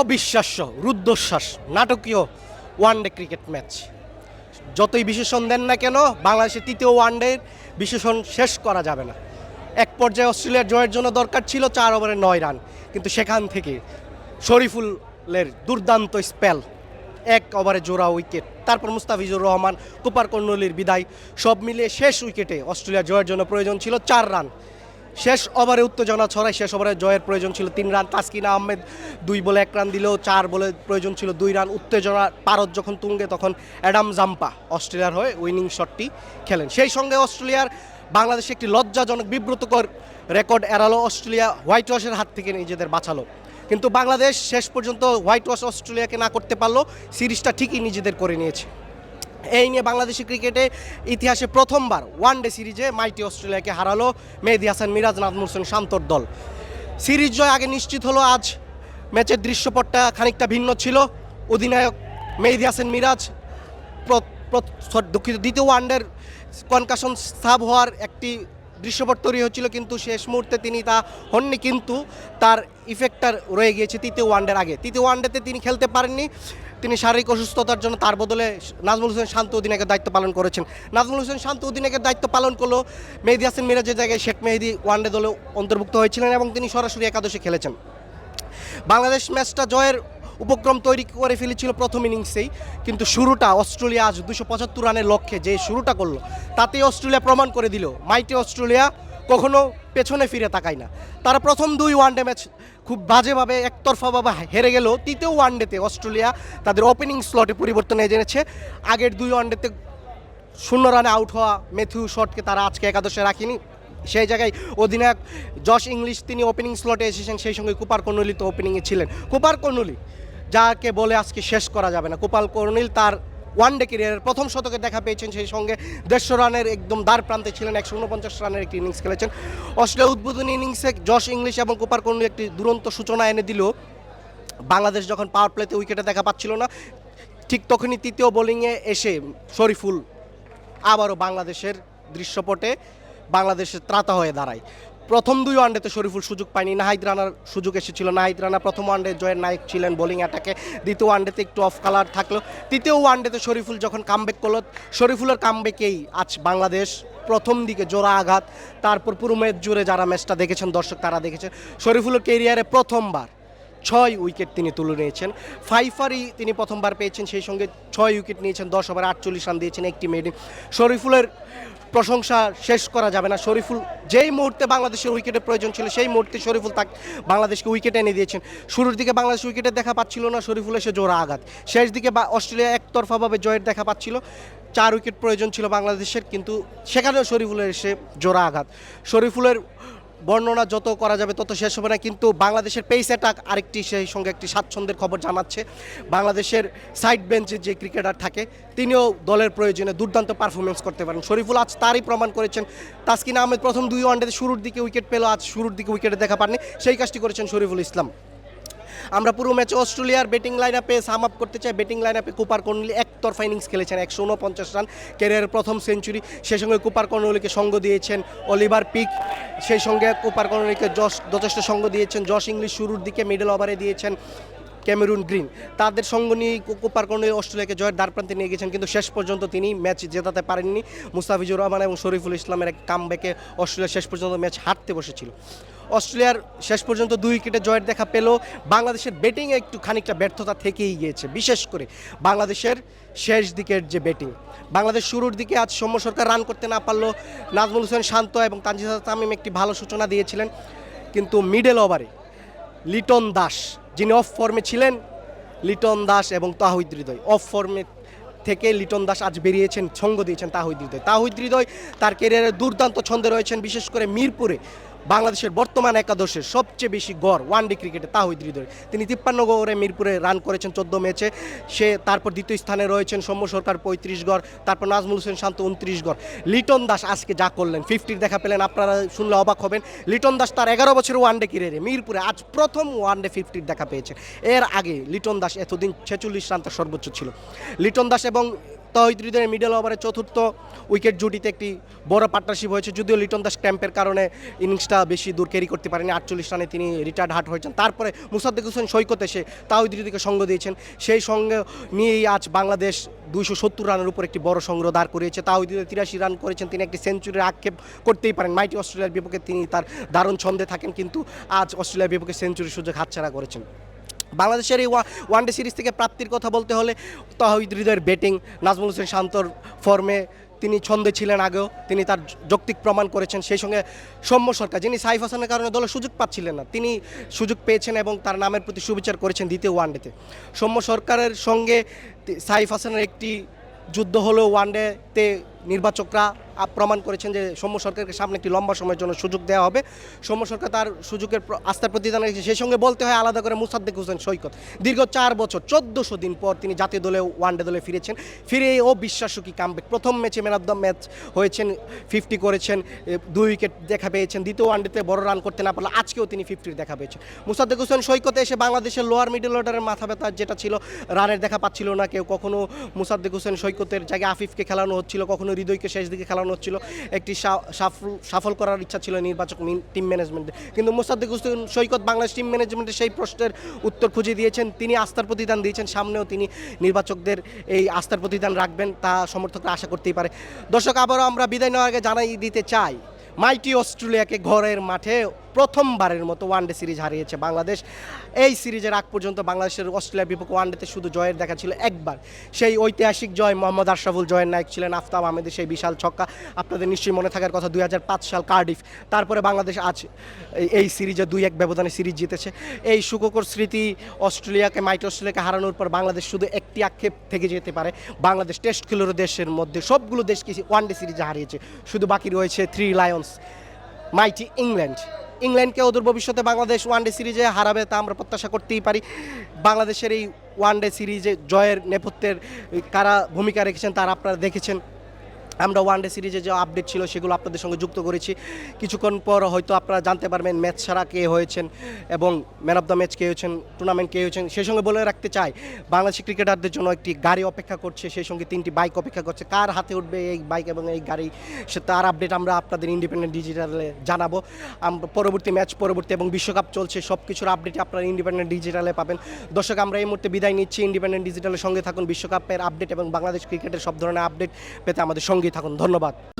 অবিশ্বাস্য রুদ্ধশ্বাস নাটকীয় one day cricket match. যতই বিশেষণ দেন না কেন বাংলাদেশের তৃতীয় ওয়ানডের বিশেষণ শেষ করা যাবে না। এক পর্যায়ে অস্ট্রেলিয়ার জয়ের জন্য দরকার ছিল 4 ওভারে 9 রান, কিন্তু সেখান থেকে শরীফুলের দুর্দান্ত স্পেল, 1 ওভারে জোড়া উইকেট, তারপর মুস্তাফিজুর রহমান, কুপার কর্নলির বিদায়, সব মিলিয়ে শেষ উইকেটে অস্ট্রেলিয়ার জয়ের জন্য প্রয়োজন ছিল 4 রান। শেষ ওভারে উত্তেজনা ছড়ায়, শেষ ওভারে জয়ের প্রয়োজন ছিল 3 রান। তাসকিন আহমেদ 2 বলে 1 রান দিলেও 4 বলে প্রয়োজন ছিল 2 রান। উত্তেজনা পারদ যখন তুঙ্গে তখন অ্যাডাম জাম্পা অস্ট্রেলিয়ার হয়ে উইনিং শটটি খেলেন। সেই সঙ্গে অস্ট্রেলিয়ার বাংলাদেশে একটি লজ্জাজনক বিব্রতকর রেকর্ড এড়ালো। অস্ট্রেলিয়া হোয়াইট ওয়াশের হাত থেকে নিজেদের বাঁচালো, কিন্তু বাংলাদেশ শেষ পর্যন্ত হোয়াইট ওয়াশ অস্ট্রেলিয়াকে না করতে পারলো, সিরিজটা ঠিকই নিজেদের করে নিয়েছে। এই নিয়ে বাংলাদেশি ক্রিকেটে ইতিহাসে প্রথমবার ওয়ানডে সিরিজে মাইটি অস্ট্রেলিয়াকে হারালো মেহেদী হাসান মিরাজ, নাজমুল হোসেন শান্তর দল। সিরিজ জয় আগে নিশ্চিত হলো। আজ ম্যাচের দৃশ্যপটটা খানিকটা ভিন্ন ছিল। অধিনায়ক মেহেদী হাসান মিরাজ দুঃখিত দ্বিতীয় ওয়ানডের কনকাশন সাব হওয়ার একটি দৃশ্যপট তৈরি হচ্ছিল, কিন্তু শেষ মুহূর্তে তিনি তা হননি, কিন্তু তার ইফেক্টটা রয়ে গিয়েছে তৃতীয় ওয়ানডের আগে। তৃতীয় ওয়ানডেতে তিনি খেলতে পারেননি, তিনি শারীরিক অসুস্থতার জন্য তার বদলে নাজমুল হোসেন শান্ত অধিনায়কের দায়িত্ব পালন করেছেন। নাজমুল হোসেন শান্ত অধিনায়কের দায়িত্ব পালন করলো, মেহেদী হাসান মিরাজের জায়গায় শেখ মেহেদী ওয়ানডে দলে অন্তর্ভুক্ত হয়েছিলেন এবং তিনি সরাসরি একাদশে খেলেছেন। বাংলাদেশ ম্যাচটা জয়ের উপক্রম তৈরি করে ফেলেছিল প্রথম ইনিংসেই, কিন্তু শুরুটা অস্ট্রেলিয়া আজ 275 রানের লক্ষ্যে যে শুরুটা করলো, তাতেই অস্ট্রেলিয়া প্রমাণ করে দিল মাইটি অস্ট্রেলিয়া কখনো পেছনে ফিরে তাকায় না। তারা প্রথম 2 ওয়ানডে ম্যাচ খুব বাজেভাবে একতরফাভাবে হেরে গেল। তৃতীয় ওয়ানডেতে অস্ট্রেলিয়া তাদের ওপেনিং স্লটে পরিবর্তন এনেছে। আগের 2 ওয়ানডেতে 0 রানে আউট হওয়া ম্যাথিউ শটকে তারা আজকে একাদশে রাখেনি। সেই জায়গায় অধিনায়ক জশ ইংলিশ তিনি ওপেনিং স্লটে এসেছেন, সেই সঙ্গে কুপার কর্নলি তো ওপেনিংয়ে ছিলেন। কুপার কর্নলি যাকে বলে আজকে শেষ করা যাবে না। কুপার কর্নলি তার ওয়ানডে ক্যারিয়ারের প্রথম শতকে দেখা পেয়েছেন, সেই সঙ্গে 150 রানের একদম দ্বার প্রান্তে ছিলেন। 149 রানের একটি ইনিংস খেলেছেন। অস্ট্রেলিয়া উদ্বোধনী ইনিংসে জশ ইংলিশ এবং কুপার কর্নলি একটি দুরন্ত সূচনা এনে দিল। বাংলাদেশ যখন পাওয়ার প্লেতে উইকেটে দেখা পাচ্ছিল না, ঠিক তখনই তৃতীয় বোলিংয়ে এসে শরীফুল আবারও বাংলাদেশের দৃশ্যপটে বাংলাদেশের ত্রাতা হয়ে দাঁড়ায়। প্রথম 2 ওয়ানডেতে শরীফুল সুযোগ পায়নি, নাহিদ রানার সুযোগ এসেছিল। নাহিদ রানা প্রথম ওয়ানডে জয়ের নায়ক ছিলেন বোলিং অ্যাটাকে, দ্বিতীয় ওয়ানডেতে একটু অফ কালার থাকলো। তৃতীয় ওয়ানডেতে শরীফুল যখন কামব্যাক করলো, শরীফুলের কামব্যাকেই আজ বাংলাদেশ প্রথম দিকে জোড়া আঘাত, তারপর পুরো ম্যাচ জুড়ে যারা ম্যাচটা দেখেছেন দর্শক তারা দেখেছেন শরীফুলের ক্যারিয়ারে প্রথমবার 6 উইকেট তিনি তুলে নিয়েছেন। ফাইফারই তিনি প্রথমবার পেয়েছেন, সেই সঙ্গে 6 উইকেট নিয়েছেন, 10 ওভারে 48 রান দিয়েছেন, একটি মেডি। শরীফুলের প্রশংসা শেষ করা যাবে না। শরীফুল যেই মুহূর্তে বাংলাদেশের উইকেটের প্রয়োজন ছিল সেই মুহূর্তে শরীফুল বাংলাদেশকে উইকেট এনে দিয়েছেন। শুরুর দিকে বাংলাদেশ উইকেটে দেখা পাচ্ছিল না, শরীফুল এসে জোড়া আঘাত। শেষ দিকে অস্ট্রেলিয়া একতরফাভাবে জয়ের দেখা পাচ্ছিল, 4 উইকেট প্রয়োজন ছিল বাংলাদেশের, কিন্তু সেখানেও শরীফুলের এসে জোড়া আঘাত। শরীফুলের বর্ণনা যত করা যাবে তত শেষ হবে না, কিন্তু বাংলাদেশের পেস অ্যাটাক আরেকটি, সেই সঙ্গে একটি স্বাচ্ছন্দ্যের খবর জানাচ্ছে। বাংলাদেশের সাইড বেঞ্চে যে ক্রিকেটার থাকে তিনিও দলের প্রয়োজনে দুর্দান্ত পারফরমেন্স করতে পারেন। শরীফুল আজ তারই প্রমাণ করেছেন। তাসকিন আহমেদ প্রথম 2 ওয়ানডেতে শুরুর দিকে উইকেট পেল, আজ শুরুর দিকে উইকেটে দেখা পাননি, সেই কাজটি করেছেন শরীফুল ইসলাম। আমরা পুরো ম্যাচে অস্ট্রেলিয়ার ব্যাটিং লাইন আপে সাম আপ করতে চাই। ব্যাটিং লাইন আপে কুপার কর্নলি একতরফা ইনিংস খেলেছেন, 149 রান, ক্যারিয়ারের প্রথম সেঞ্চুরি। সেই সঙ্গে কুপার কর্নলিকে সঙ্গ দিয়েছেন অলিভার পিক, সেই সঙ্গে কুপার কর্নলিকে যথেষ্ট সঙ্গ দিয়েছেন জশ ইংলিশ। শুরুর দিকে মিডল ওভারে দিয়েছেন ক্যামেরুন গ্রিন। তাদের সঙ্গ নিয়ে কুপার কর্নলি অস্ট্রেলিয়াকে জয়ের দ্বারপ্রান্তে নিয়ে গেছেন, কিন্তু শেষ পর্যন্ত তিনি ম্যাচ জেতাতে পারেননি। মুস্তাফিজুর রহমান এবং শরীফুল ইসলামের এক কামব্যাকে অস্ট্রেলিয়া শেষ পর্যন্ত ম্যাচ হারতে বসেছিল। অস্ট্রেলিয়ার শেষ পর্যন্ত 2 উইকেটে জয়ের দেখা পেল। বাংলাদেশের ব্যাটিংয়ে একটু খানিকটা ব্যর্থতা থেকেই গিয়েছে, বিশেষ করে বাংলাদেশের শেষ দিকের যে ব্যাটিং। বাংলাদেশ শুরুর দিকে আজ সৌম্য সরকার রান করতে না পারলো, নাজমুল হোসেন শান্ত এবং তানজিদ তামিম একটি ভালো সূচনা দিয়েছিলেন, কিন্তু মিডল ওভারে লিটন দাস যিনি অফ ফর্মে ছিলেন, লিটন দাস এবং তাহিদ হৃদয় অফ ফর্মে থেকে লিটন দাস আজ বেরিয়েছেন, সঙ্গ দিয়েছেন তাহিদ হৃদয়। তাহিদ হৃদয় তার ক্যারিয়ারে দুর্দান্ত ছন্দে রয়েছেন, বিশেষ করে মিরপুরে বাংলাদেশের বর্তমান একাদশের সবচেয়ে বেশি গড় ওয়ানডে ক্রিকেটে তাহিদ হৃদয়। তিনি 53 গড়ে মিরপুরে রান করেছেন 14 ম্যাচে। সে তারপর দ্বিতীয় স্থানে রয়েছেন সৌম্য সরকার 35 গড়, তারপর নাজমুল হোসেন শান্ত 29 গড়। লিটন দাস আজকে যা করলেন, 50 দেখা পেলেন, আপনারা শুনলে অবাক হবেন। লিটন দাস তার 11 বছরের ওয়ানডে ক্যারিয়ারে মিরপুরে আজ প্রথম ওয়ানডে 50 দেখা পেয়েছে। এর আগে লিটন দাস এতদিন 46 রান তার সর্বোচ্চ ছিল। লিটন দাস এবং তাওহিদ হৃদয়ের মিডল ওভারে চতুর্থ উইকেট জুটিতে একটি বড় পার্টনারশিপ হয়েছে, যদিও লিটন দাস ক্যাম্পের কারণে ইনিংসটা বেশি দূর ক্যারি করতে পারেনি। 48 রানে তিনি রিটায়ার্ড হার্ট হয়েছেন। তারপরে মুসাদ্দেক হোসেন সৈকত এসে তাওহিদ হৃদয়কে সঙ্গ দিয়েছেন। সেই সঙ্গে নিয়েই আজ বাংলাদেশ 270 রানের উপর একটি বড় সংগ্রহ দাঁড় করিয়েছে। তাওহিদ হৃদয় 83 রান করেছেন, তিনি একটি সেঞ্চুরির আক্ষেপ করতেই পারেন। মাইটি অস্ট্রেলিয়ার বিপক্ষে তিনি তার দারুণ ছন্দে থাকেন, কিন্তু আজ অস্ট্রেলিয়ার বিপক্ষে সেঞ্চুরির সুযোগ হাতছাড়া করেছেন। বাংলাদেশের এই ওয়ানডে সিরিজ থেকে প্রাপ্তির কথা বলতে হলে তাওহিদ হৃদয়ের ব্যাটিং, নাজমুল হোসেন শান্তর ফর্মে তিনি ছন্দে ছিলেন আগেও, তিনি তার যৌক্তিক প্রমাণ করেছেন। সেই সঙ্গে সৌম্য সরকার, যিনি সাইফ হাসানের কারণে দলে সুযোগ পাচ্ছিলেন না, তিনি সুযোগ পেয়েছেন এবং তার নামের প্রতি সুবিচার করেছেন দ্বিতীয় ওয়ানডেতে। সৌম্য সরকারের সঙ্গে সাইফ হাসানের একটি যুদ্ধ হলেও ওয়ানডেতে নির্বাচকরা প্রমাণ করেছেন যে সৌম্য সরকারকে সামনে একটি লম্বা সময়ের জন্য সুযোগ দেওয়া হবে। সৌম্য সরকার তার সুযোগের আস্থার প্রতিদান রেখেছে। সেই সঙ্গে বলতে হয় আলাদা করে মুসাদ্দেক হোসেন সৈকত, দীর্ঘ 4 বছর 1400 দিন পর তিনি জাতীয় দলে ওয়ানডে দলে ফিরেছেন। ফিরে ও বিশ্বাস্য কি কামব্যাক, প্রথম ম্যাচে ম্যান অফ দ্য ম্যাচ হয়েছেন, 50 করেছেন, 2 উইকেট দেখা পেয়েছেন। দ্বিতীয় ওয়ানডেতে বড় রান করতে না পারলে আজকেও তিনি 50 দেখা পেয়েছেন। মুসাদ্দেক হোসেন সৈকতে এসে বাংলাদেশের লোয়ার মিডল অর্ডারের মাথা ব্যথা যেটা ছিল, রানের দেখা পাচ্ছিল না কেউ। কখনো মুসাদ্দেক হোসেন সৈকতের জায়গায় আফিফকে খেলানো হচ্ছিল, কখনো হৃদয়কে শেষ দিকে খেলানো হচ্ছিল। একটি সফল করার ইচ্ছা ছিল নির্বাচক টিম ম্যানেজমেন্টের, কিন্তু মুসাদ্দেক হোসেন সৈকত বাংলাদেশ টিম ম্যানেজমেন্টের সেই প্রশ্নের উত্তর খুঁজে দিয়েছেন। তিনি আস্থার প্রতিদান দিয়েছেন, সামনেও তিনি নির্বাচকদের এই আস্থার প্রতিদান রাখবেন, তা সমর্থকরা আশা করতেই পারে। দর্শক, আবারও আমরা বিদায় নেওয়ার আগে জানাই দিতে চাই, মাইটি অস্ট্রেলিয়াকে ঘরের মাঠে প্রথমবারের মতো ওয়ানডে সিরিজ হারিয়েছে বাংলাদেশ। এই সিরিজের আগ পর্যন্ত বাংলাদেশের অস্ট্রেলিয়ার বিপক্ষে ওয়ানডেতে শুধু জয়ের দেখা ছিল একবার, সেই ঐতিহাসিক জয়। মোহাম্মদ আশরাফুল জয়ের নায়ক ছিলেন, আফতাব আহমেদের সেই বিশাল ছক্কা আপনাদের নিশ্চয়ই মনে থাকার কথা, 2005 সাল কার্ডিফ। তারপরে বাংলাদেশ আজ এই সিরিজে 2-1 ব্যবধানে সিরিজ জিতেছে। এই সুখকর স্মৃতি অস্ট্রেলিয়াকে, মাইটি অস্ট্রেলিয়াকে হারানোর পর বাংলাদেশ শুধু একটি আক্ষেপ থেকে যেতে পারে, বাংলাদেশ টেস্ট খেলোর দেশের মধ্যে সবগুলো দেশকে ওয়ানডে সিরিজে হারিয়েছে, শুধু বাকি রয়েছে 3 লায়ন্স মাইটি ইংল্যান্ডকে অদূর ভবিষ্যতে বাংলাদেশ ওয়ানডে সিরিজে হারাবে, তা আমরা প্রত্যাশা করতেই পারি। বাংলাদেশের এই ওয়ানডে সিরিজে জয়ের নেপথ্যের কারা ভূমিকা রেখেছেন তারা আপনারা দেখেছেন। আমরা ওয়ানডে সিরিজে যে আপডেট ছিল সেগুলো আপনাদের সঙ্গে যুক্ত করেছি। কিছুক্ষণ পর হয়তো আপনারা জানতে পারবেন ম্যাচ ছাড়া কে হয়েছেন এবং ম্যান অফ দ্য ম্যাচ কে হয়েছেন, টুর্নামেন্ট কে হয়েছেন। সেই সঙ্গে বলে রাখতে চাই, বাংলাদেশি ক্রিকেটারদের জন্য একটি গাড়ি অপেক্ষা করছে, সেই সঙ্গে 3টি বাইক অপেক্ষা করছে। কার হাতে উঠবে এই বাইক এবং এই গাড়ি, সে তার আপডেট আমরা আপনাদের ইন্ডিপেন্ডেন্ট ডিজিটালে জানাবো। আমরা পরবর্তী ম্যাচ পরবর্তী এবং বিশ্বকাপ চলছে, সব কিছুর আপডেট আপনারা ইন্ডিপেন্ডেন্ট ডিজিটালে পাবেন। দর্শক, আমরা এই মুহূর্তে বিদায় নিচ্ছি। ইন্ডিপেন্ডেন্ট ডিজিটালের সঙ্গে থাকুন, বিশ্বকাপের আপডেট এবং বাংলাদেশ ক্রিকেটের সব ধরনের আপডেট পেতে আমাদের সঙ্গেই থাকুন। ধন্যবাদ।